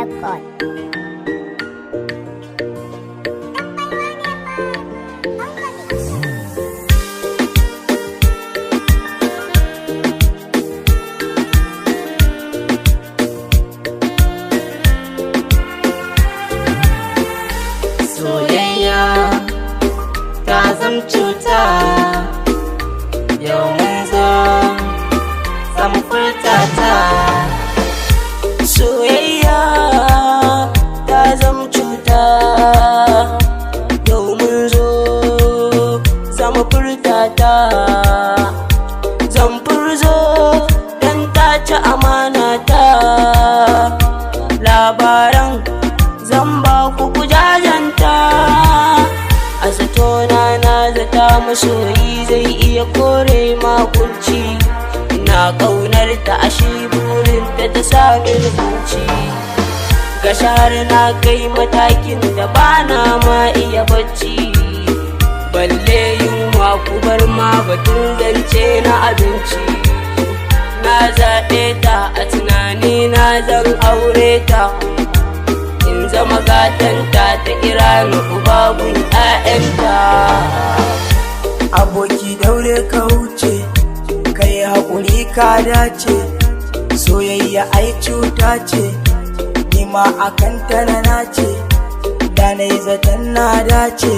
Record. Soyayya ta zam cuta, yau mun zo zam furta ta. Soyayya ta zam cuta, yau mun zo zam furta ta. Zan furzo dan ta ci amana ta, labaran zan ba ku kujajanta. A zatona na zata masoyi zai iya kore makunci, ina ƙaunar ta ashe burin ta sami rubuci. Ga shahar na kai matakin da bana ma iya bacci, balle yunwa ku bar ma batun zance na abinci. Na zaɓe ta a tunani na zan aure ta, in zama gatanta ta kira ni ubagun 'ya'yanta. Aboki daure ka wuce, kai haƙuri ka dace, soyayya ai cuta ce, nima akan ta na nace, da na yi zaton na dace,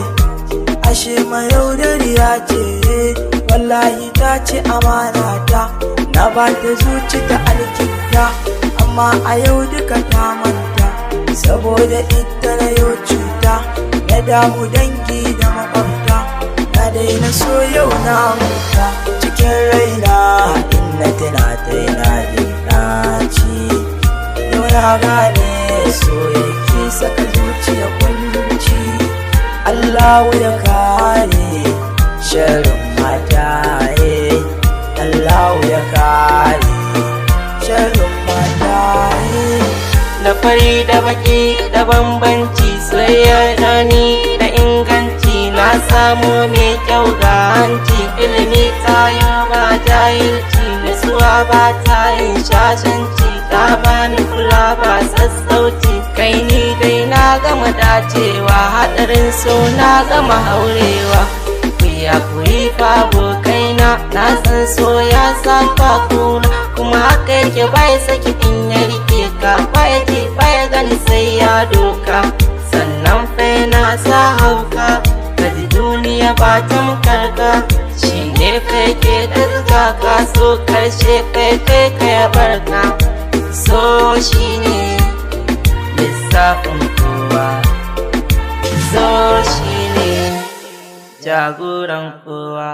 ashe mayaudariya ce, wallahi ta ce amana ta, na ba ta zuci ta alkinta, amma a yau duka ta manta, saboda ita na yau cuta, na damu dangi da makwabta, na daina so yau na mutu. Cikin raina in na tuna ta yana jin ɗaci, yau na gane so yake saka zuciya kunci. Allahu ya kare sharrin mataye, Allahu ya kare sharrin mataye. Da fari da baki da bambanci, soyayya rani da inganci, na samu mai kyau ga hanci. Ilimi ta yi ba jahilci, nutsuwa ba ta yin shashanci, ta bani kula ba sassauci. Kai ni dai na gama dacewa, hadarin so na gama haurewa. Kuya kuyi fa abokaina, na san so ya saka kuna, kuma haka yake bai saki in ya rike ka, baya ji baya gani sai ya doka. Sannan fa na sa hauka, kaji duniya ba tamkar ka, shi ne kai ke dirga ka, so karshe kai ka ya barka. So shi ne lissafin kowa, so shi ne jagoran kowa.